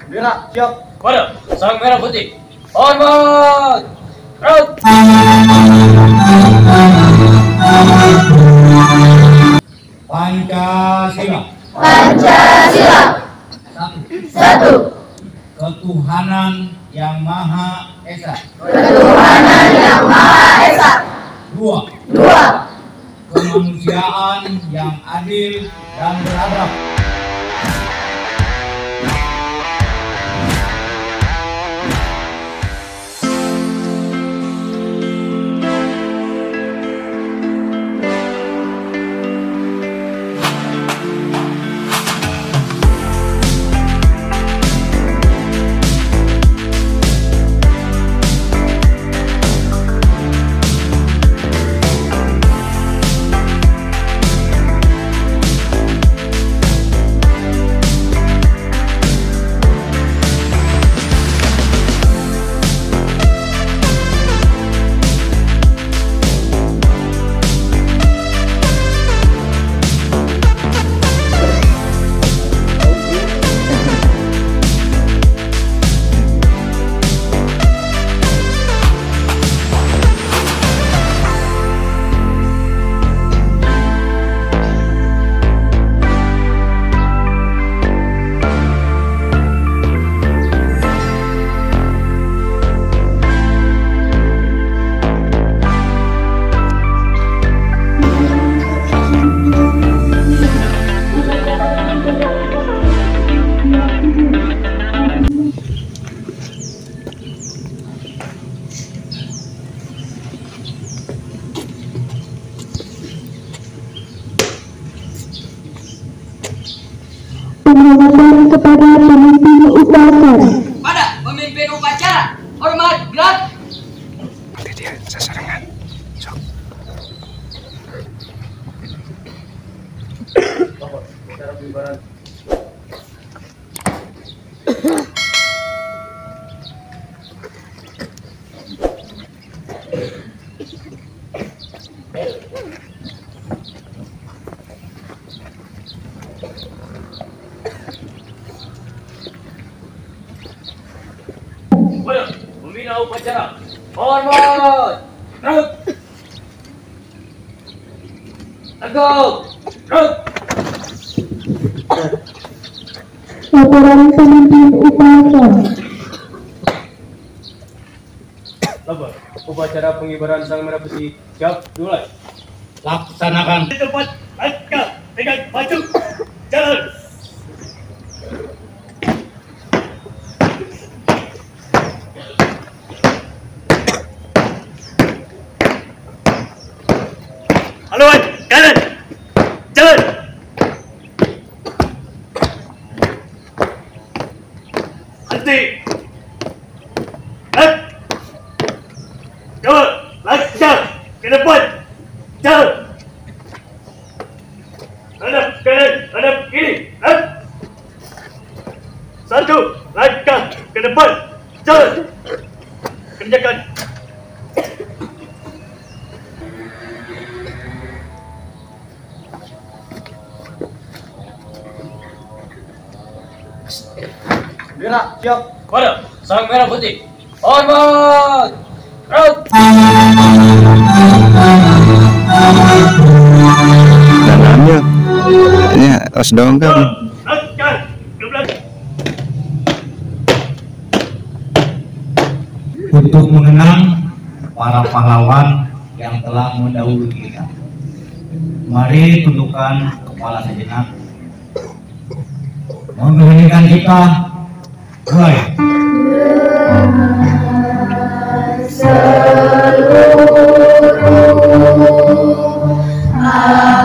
Merah, siap. Pada sang merah putih. Hormat. Rout. Pancasila. Pancasila. Satu. Ketuhanan yang Maha Esa. Ketuhanan yang Maha Esa. Dua. Kemanusiaan yang adil dan beradab. Penghormatan kepada pemimpin upacara. Pada pemimpin upacara, hormat gerak. Nanti dia sasarangan. Sok. Pada pembina upacara. Hormat. Rout. Tegak. Rout. Laporan pemimpin upacara. Labar. Upacara pengibaran sang merah putih. Siap, mulai. Laksanakan. Di tempat, langkah, pegang, maju, jalan. Haluan, kanan, jalan. Henti. Henti. Dua, langkah ke depan, jalan. Hadap kanan, hadap kiri, satu, langkah ke depan, jalan. Kerjakan. Merah, siap. Pada sang merah putih. Hormat. Rout. Dalamnya. Ini os dongkang. Langkah ke belakang. Untuk mengenang para pahlawan yang telah mendahului kita. Mari tundukkan kepala sejenak. Menghentikan kita. Mulai.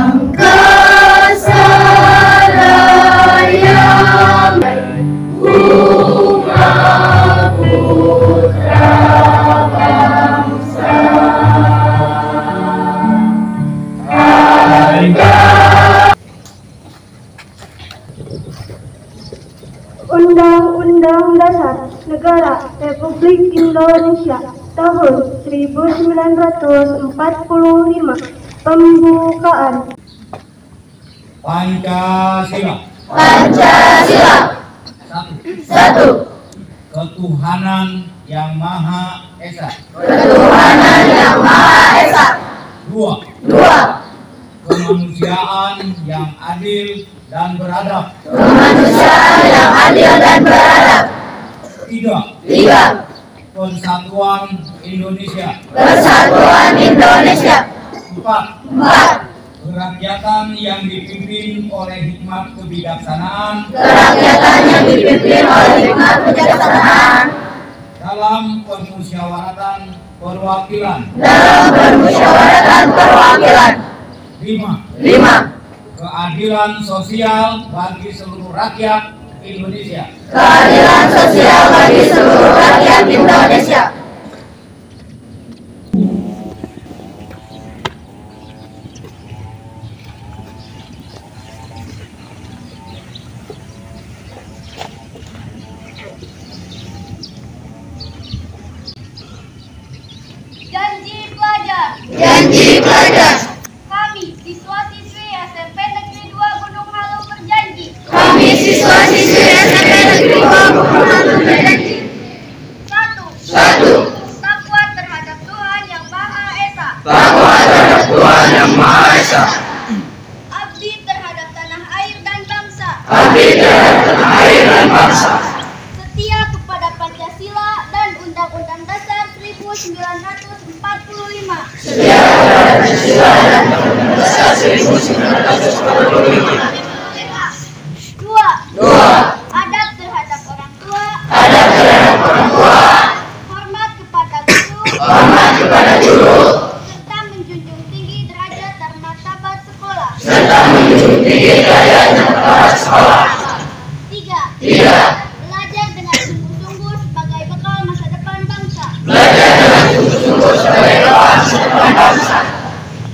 Angkasa raya bunga putra bangsa. Undang-Undang Dasar Negara Republik Indonesia Tahun 1945. Pembukaan. Pancasila. Pancasila. Satu. Ketuhanan Yang Maha Esa. Ketuhanan Yang Maha Esa. Dua. Dua. Kemanusiaan yang adil dan beradab. Kemanusiaan yang adil dan beradab. Tiga. Tiga. Persatuan Indonesia. Persatuan Indonesia. Empat. Empat. Kerakyatan yang dipimpin oleh hikmat kebijaksanaan Kerakyatan yang dipimpin oleh hikmat kebijaksanaan dalam permusyawaratan perwakilan. dalam permusyawaratan perwakilan. Lima. Lima. Keadilan sosial bagi seluruh rakyat Indonesia. Keadilan sosial bagi seluruh rakyat Indonesia. Janji pelajar. Janji pelajar. Kami, siswa-siswi SMP Negeri 2 Gunung Halu berjanji. Kami siswa-siswi SMP Negeri 2 Gunung Halu berjanji. Satu. Satu. Takwa terhadap Tuhan Yang Maha Esa. Takwa terhadap Tuhan Yang Maha Esa. Abdi terhadap tanah air dan bangsa. Abdi terhadap tanah air dan bangsa. Setia kepada Pancasila dan Undang-Undang Dasar 1945. Setia kepada Pancasila dan Undang-Undang Dasar 1945. Dua. Dua. Adab terhadap orang tua. Adab terhadap orang tua. Hormat kepada guru. Hormat kepada guru. Serta menjunjung tinggi derajat dan martabat sekolah. Serta menjunjung tinggi derajat dan martabat sekolah. Tiga. Tiga. Belajar dengan sungguh-sungguh sebagai bekal masa depan bangsa. Belajar dengan sungguh-sungguh sebagai bekal masa depan bangsa.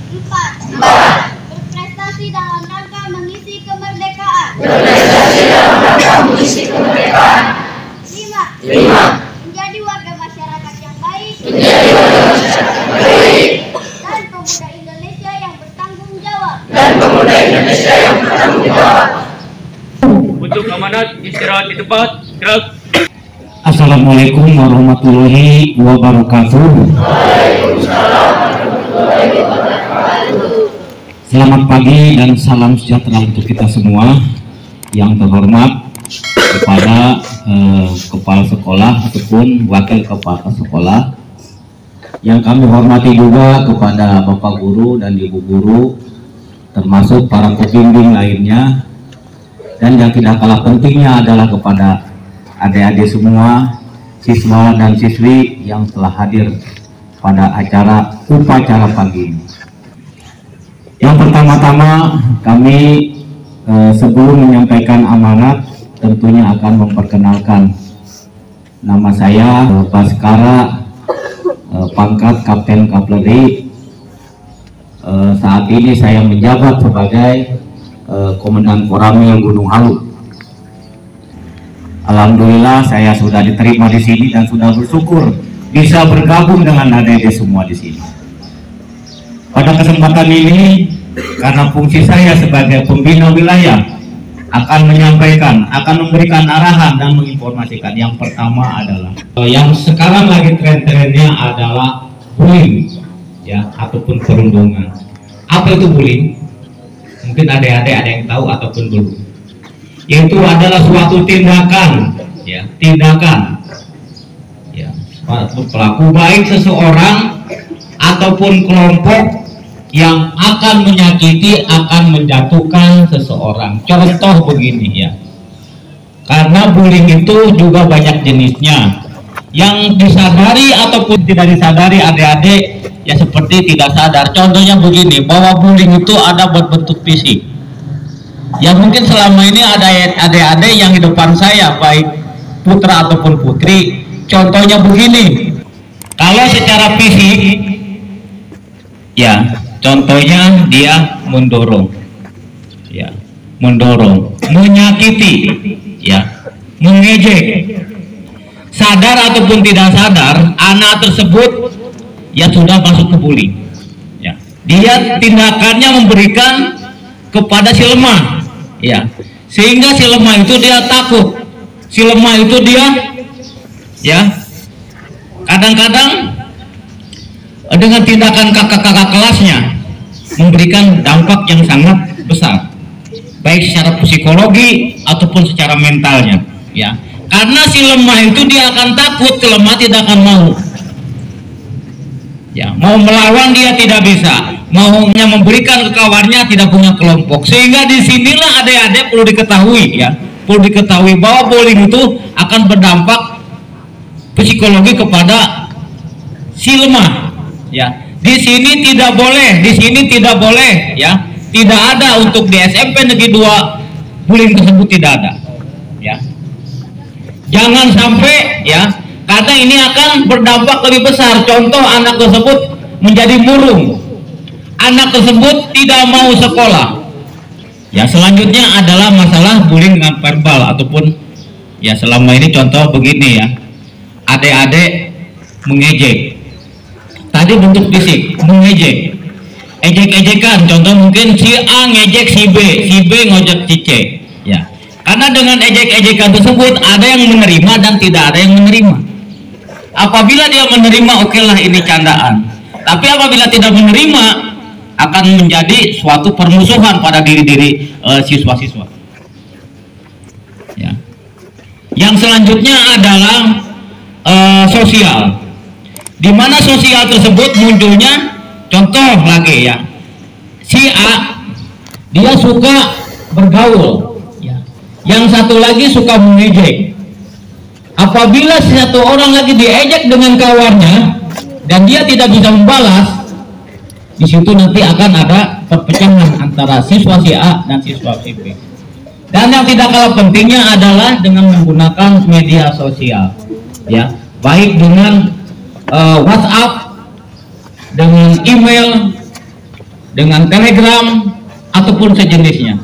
Empat. Empat. Berprestasi dalam rangka mengisi kemerdekaan. Berprestasi dalam rangka mengisi kemerdekaan. Lima. Lima. Menjadi warga masyarakat yang baik. Menjadi warga masyarakat yang baik. Dan pemuda Indonesia yang bertanggung jawab. Dan pemuda Indonesia yang bertanggung jawab. Untuk amanat istirahat di tempat. Gerak. Assalamualaikum warahmatullahi wabarakatuh. Selamat pagi dan salam sejahtera untuk kita semua. Yang terhormat kepada kepala sekolah ataupun wakil kepala sekolah. Yang kami hormati juga kepada Bapak Guru dan Ibu Guru, termasuk para pembimbing lainnya. Dan yang tidak kalah pentingnya adalah kepada adik-adik semua, siswa dan siswi yang telah hadir pada upacara pagi ini. Yang pertama-tama kami sebelum menyampaikan amanat tentunya akan memperkenalkan nama saya Baskara, pangkat Kapten Kavaleri. Saat ini saya menjabat sebagai Komandan Koramil Gunung Halu. Alhamdulillah saya sudah diterima di sini dan sudah bersyukur bisa bergabung dengan adik-adik semua di sini. Pada kesempatan ini, karena fungsi saya sebagai pembina wilayah akan menyampaikan, akan memberikan arahan dan menginformasikan. Yang pertama adalah yang sekarang lagi tren-trennya adalah bullying, ya, ataupun perundungan. Apa itu bullying? Mungkin adik-adik ada yang tahu ataupun belum. Yaitu adalah suatu tindakan, ya, ya, pelaku baik seseorang ataupun kelompok yang akan menyakiti, akan menjatuhkan seseorang. Contoh begini, ya, karena bullying itu juga banyak jenisnya, yang disadari ataupun tidak disadari adik-adik, ya seperti tidak sadar. Contohnya begini, bahwa bullying itu ada berbentuk fisik. Ya mungkin selama ini ada adik-adik yang di depan saya, baik putra ataupun putri, contohnya begini. Kalau secara fisik, ya contohnya dia mendorong, ya, menyakiti, ya, mengejek. Sadar ataupun tidak sadar, anak tersebut ya sudah masuk ke bullying. Ya, dia tindakannya memberikan kepada si lemah, ya, sehingga si lemah itu dia takut Si lemah itu dia ya kadang-kadang dengan tindakan kakak-kakak kelasnya memberikan dampak yang sangat besar, baik secara psikologi ataupun secara mentalnya, ya. Karena si lemah itu dia akan takut, si lemah tidak akan mau, ya. Mau melawan dia tidak bisa, maunya memberikan ke kawannya tidak punya kelompok. Sehingga disinilah adik-adik perlu diketahui, ya, perlu diketahui bahwa bullying itu akan berdampak psikologi kepada si lemah, ya. Di sini tidak boleh, ya. Tidak ada untuk di SMP Negeri 2 bullying tersebut tidak ada, ya. Jangan sampai, ya, karena ini akan berdampak lebih besar. Contoh, anak tersebut menjadi murung, anak tersebut tidak mau sekolah. Ya, selanjutnya adalah masalah bullying dengan verbal ataupun, ya, selama ini contoh begini, ya, adik-adik mengejek. Tadi bentuk fisik, mengejek, ejek-ejekan. Contoh mungkin si A ngejek si B ngojek si C, ya. Karena dengan ejek-ejekan tersebut ada yang menerima dan tidak ada yang menerima. Apabila dia menerima, oke lah ini candaan. Tapi apabila tidak menerima, akan menjadi suatu permusuhan pada diri-diri siswa-siswa. Ya. Yang selanjutnya adalah sosial. Di mana sosial tersebut munculnya, contoh lagi, ya, si A dia suka bergaul, ya. Yang satu lagi suka mengejek. Apabila satu orang lagi diejek dengan kawannya dan dia tidak bisa membalas, di situ nanti akan ada perpecahan antara siswa si A dan siswa si B. Dan yang tidak kalah pentingnya adalah dengan menggunakan media sosial, ya, baik dengan WhatsApp, dengan email, dengan Telegram ataupun sejenisnya.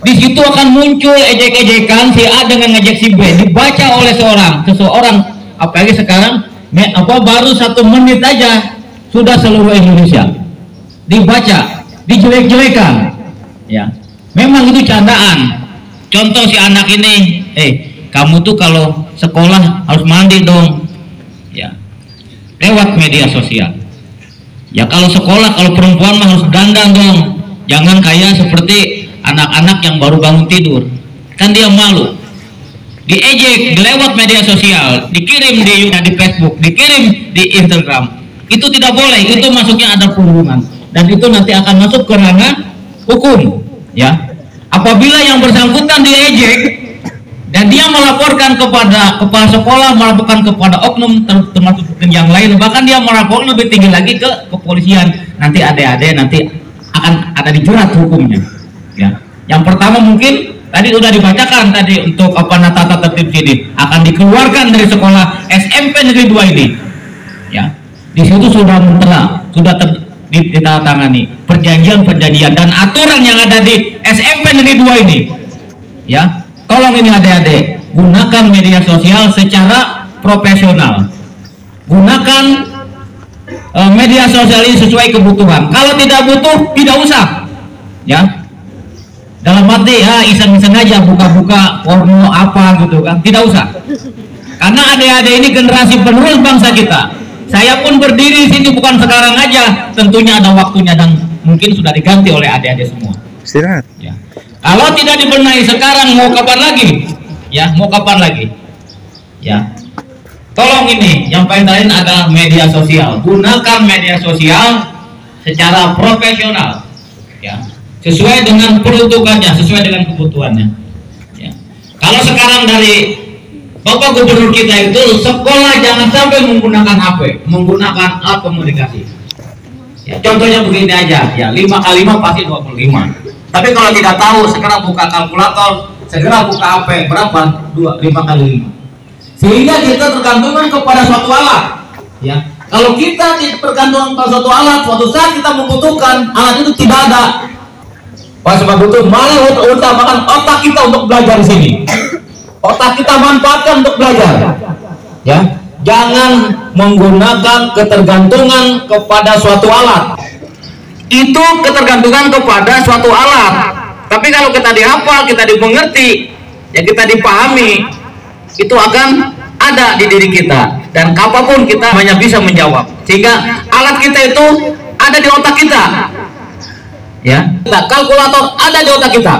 Di situ akan muncul ejek-ejekan si A dengan ngejek si B, dibaca oleh seseorang, apalagi sekarang baru 1 menit aja sudah seluruh Indonesia dibaca, dijelek-jelekan, ya. Memang itu candaan. Contoh si anak ini, kamu tuh kalau sekolah harus mandi dong, ya, lewat media sosial. Ya, kalau sekolah, kalau perempuan mah harus dandan dong, jangan kayak seperti anak-anak yang baru bangun tidur, kan dia malu. Diejek lewat media sosial, dikirim di Facebook, dikirim di Instagram, itu tidak boleh. Itu masuknya ada perundungan dan itu nanti akan masuk ke ranah hukum, ya. Apabila yang bersangkutan diejek dan dia melaporkan kepada kepala sekolah, melaporkan kepada oknum termasuk yang lain, bahkan dia melaporkan lebih tinggi lagi ke kepolisian, nanti adik-adik nanti akan ada dijerat hukumnya, ya. Yang pertama mungkin tadi sudah dibacakan tadi untuk tata tertib sini akan dikeluarkan dari sekolah SMP Negeri 2 ini, ya. Di situ sudah ditandatangani perjanjian dan aturan yang ada di SMP Negeri 2 ini, ya. Tolong ini adik-adik, gunakan media sosial secara profesional. Gunakan media sosial ini sesuai kebutuhan. Kalau tidak butuh, tidak usah, ya. Dalam arti, ya, iseng-iseng aja buka-buka porno apa gitu kan, tidak usah. Karena adik-adik ini generasi penerus bangsa kita. Saya pun berdiri di sini bukan sekarang aja, tentunya ada waktunya dan mungkin sudah diganti oleh adik-adik semua. Istirahat. Ya. Kalau tidak dibenahi sekarang, mau kapan lagi? Ya, mau kapan lagi? Ya. Tolong ini, yang paling lain adalah media sosial. Gunakan media sosial secara profesional, ya. Sesuai dengan peruntukannya, sesuai dengan kebutuhannya. Ya. Kalau sekarang dari Bapak Gubernur kita itu, sekolah jangan sampai menggunakan HP, menggunakan alat komunikasi. Ya, contohnya begini aja, ya, 5 kali 5 pasti 25. Tapi kalau tidak tahu, sekarang buka kalkulator, segera buka HP, berapa? 5 kali 5. Sehingga kita tergantungan kepada suatu alat, ya. Kalau kita tergantungan pada suatu alat, suatu saat kita membutuhkan alat itu tidak ada. Oleh sebab itu, mari utamakan otak kita untuk belajar di sini. Otak kita manfaatkan untuk belajar, ya. Jangan menggunakan ketergantungan kepada suatu alat. Itu ketergantungan kepada suatu alat. Tapi kalau kita dihafal, kita dimengerti, ya, kita dipahami, itu akan ada di diri kita, dan apapun kita hanya bisa menjawab, sehingga alat kita itu ada di otak kita, ya. Kalkulator ada di otak kita,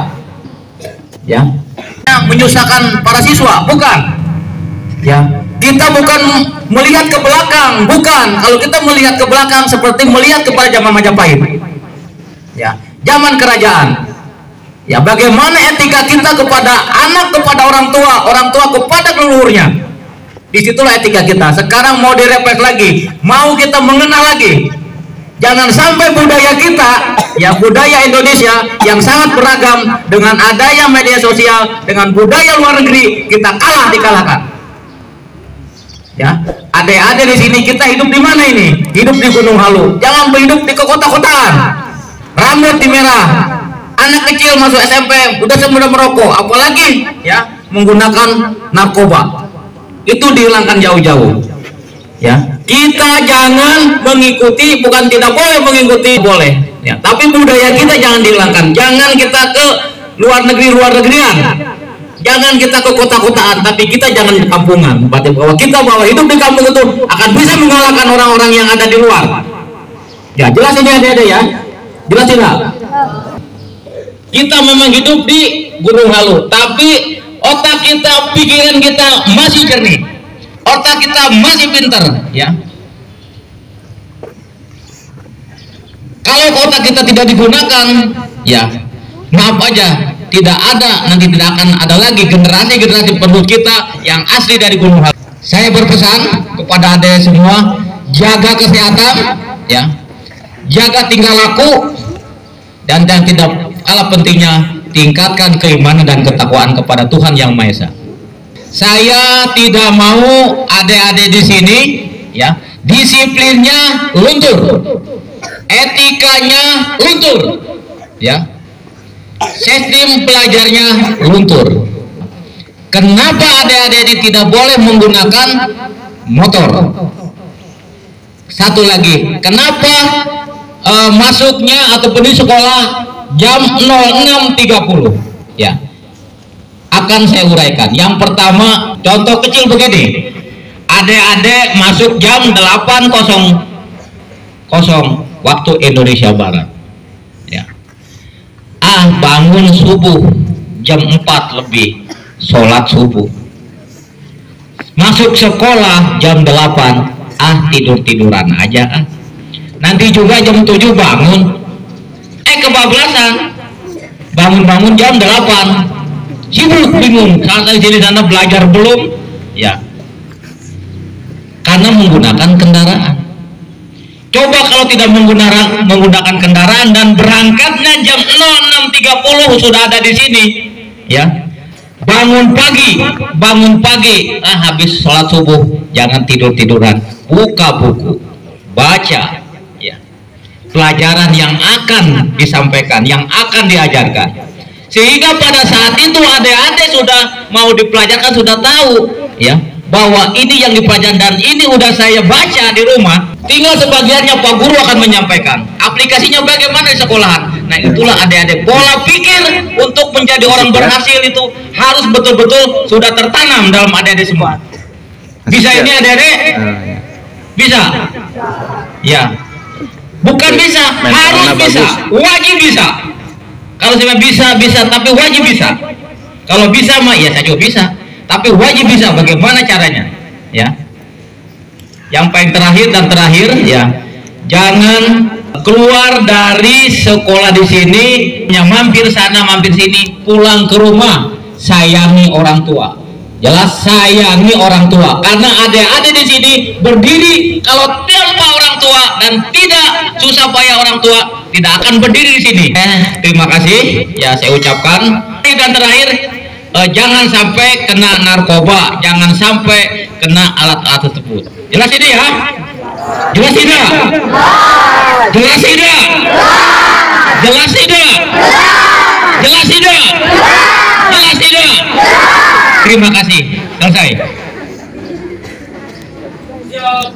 ya. Menyusahkan para siswa, bukan, ya. Kita bukan melihat ke belakang, bukan. Kalau kita melihat ke belakang seperti melihat kepada zaman Majapahit, ya, zaman kerajaan. Ya, bagaimana etika kita kepada anak, kepada orang tua kepada leluhurnya. Disitulah etika kita. Sekarang mau direfresh lagi, mau kita mengenal lagi. Jangan sampai budaya kita, ya, budaya Indonesia yang sangat beragam, dengan adanya media sosial, dengan budaya luar negeri, kita dikalahkan. Ya, adik-adik di sini kita hidup di mana ini? Hidup di Gunung Halu. Jangan hidup di kota-kotaan. Rambut dimerah. Anak kecil masuk SMP udah semudah merokok, apalagi ya menggunakan narkoba. Itu dihilangkan jauh-jauh. Ya, kita jangan mengikuti, bukan tidak boleh mengikuti, boleh. Ya, tapi budaya kita jangan dihilangkan. Jangan kita ke luar negerian. Jangan kita ke kota-kotaan, tapi kita jangan di kampungan. Berarti bahwa hidup di kampung itu akan bisa mengalahkan orang-orang yang ada di luar. Ya, jelas ini ada ya. Jelas tidak? Kita memang hidup di Gunung Halu, tapi otak kita, pikiran kita masih jernih, otak kita masih pintar, ya. Kalau otak kita tidak digunakan, ya maaf aja, tidak akan ada lagi generasi penerus kita yang asli dari Gunung Halu. Saya berpesan kepada adik semua, jaga kesehatan, ya, jaga tingkah laku, dan tidak kalah pentingnya, tingkatkan keimanan dan ketakwaan kepada Tuhan Yang Maha Esa. Saya tidak mau adik-adik di sini, ya, disiplinnya luntur, etikanya luntur, ya, sistem pelajarnya luntur. Kenapa adik-adik ini tidak boleh menggunakan motor? Satu lagi, kenapa masuknya ataupun di sekolah jam 06.30, ya, akan saya uraikan. Yang pertama, contoh kecil begini, adik-adik masuk jam 8.00 waktu Indonesia Barat, ya, bangun subuh jam 4 lebih, sholat subuh, masuk sekolah jam 8, tidur-tiduran aja, nanti juga jam 7 bangun, kebablasan, bangun jam 8, sibuk bingung, sampai sini sana belajar belum, ya, karena menggunakan kendaraan. Coba kalau tidak menggunakan kendaraan dan berangkatnya jam 06.30 sudah ada di sini, ya, bangun pagi, habis sholat subuh, jangan tidur-tiduran, buka buku, baca, pelajaran yang akan disampaikan, yang akan diajarkan, sehingga pada saat itu adik-adik sudah mau dipelajarkan, sudah tahu, ya, bahwa ini yang dipelajari dan ini udah saya baca di rumah, tinggal sebagiannya Pak Guru akan menyampaikan, aplikasinya bagaimana di sekolahan. Nah, itulah adik-adik, pola pikir untuk menjadi orang berhasil itu harus betul-betul sudah tertanam dalam adik-adik semua. Bisa ini adik-adik? Bisa? Ya. Bukan bisa, harus bisa, wajib bisa. Kalau saya bisa, tapi wajib bisa. Kalau bisa mah ya saya juga bisa, tapi wajib bisa. Bagaimana caranya? Ya. Yang paling terakhir, ya, jangan keluar dari sekolah di sini, yang mampir sana, mampir sini, pulang ke rumah, sayangi orang tua. Jelas sayangi orang tua, karena adik-adik di sini berdiri kalau tanpa orang tua dan tidak susah payah orang tua tidak akan berdiri di sini. Terima kasih, ya, saya ucapkan. Dan terakhir, jangan sampai kena narkoba, jangan sampai kena alat-alat tersebut. Jelas ini ya? Jelas tidak? Jelas tidak? Jelas tidak? Jelas tidak? Jelas tidak? Terima kasih. Selesai. Siap.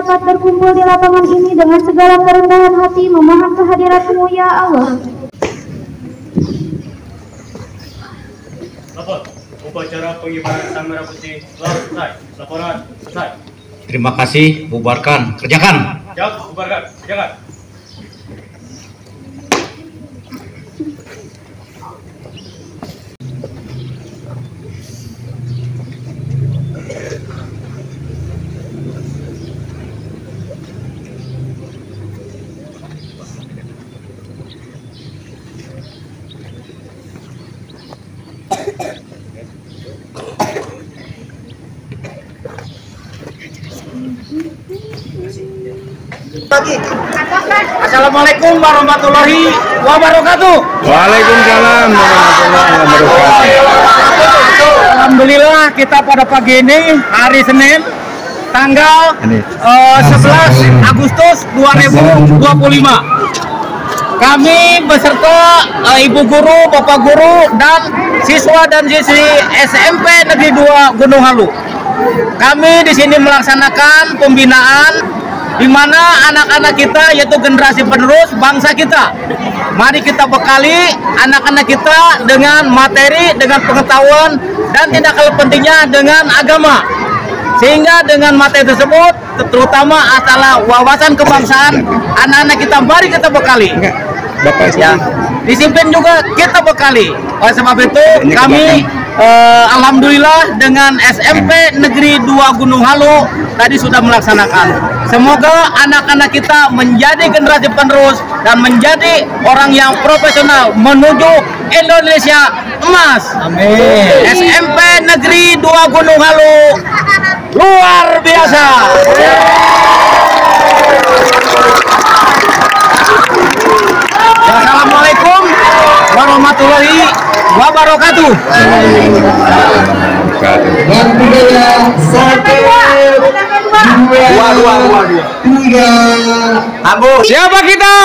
dapat berkumpul di lapangan ini dengan segala kerendahan hati memohon kehadirat-Mu ya Allah. Lapor. Upacara pengibaran sang merah putih telah selesai. Laporan selesai. Terima kasih, bubarkan, kerjakan. Siap, bubarkan, kerjakan. Assalamualaikum warahmatullahi wabarakatuh. Waalaikumsalam warahmatullahi wabarakatuh. Alhamdulillah kita pada pagi ini hari Senin tanggal 11 Agustus 2025. Kami beserta Ibu Guru, Bapak Guru, dan siswa dan siswi SMP Negeri 2 Gunung Halu. Kami di sini melaksanakan pembinaan di mana anak-anak kita yaitu generasi penerus bangsa kita. Mari kita bekali anak-anak kita dengan materi, dengan pengetahuan, dan tidak kalah pentingnya dengan agama. Sehingga dengan materi tersebut, terutama adalah wawasan kebangsaan, anak-anak kita mari kita bekali. Ya, disiplin juga kita bekali. Oleh sebab itu kami alhamdulillah dengan SMP Negeri 2 Gunung Halu tadi sudah melaksanakan. Semoga anak-anak kita menjadi generasi penerus dan menjadi orang yang profesional menuju Indonesia emas. Amin. SMP Negeri 2 Gunung Halu luar biasa. Wassalamualaikum warahmatullahi wabarakatuh. Dua. Siapa kita?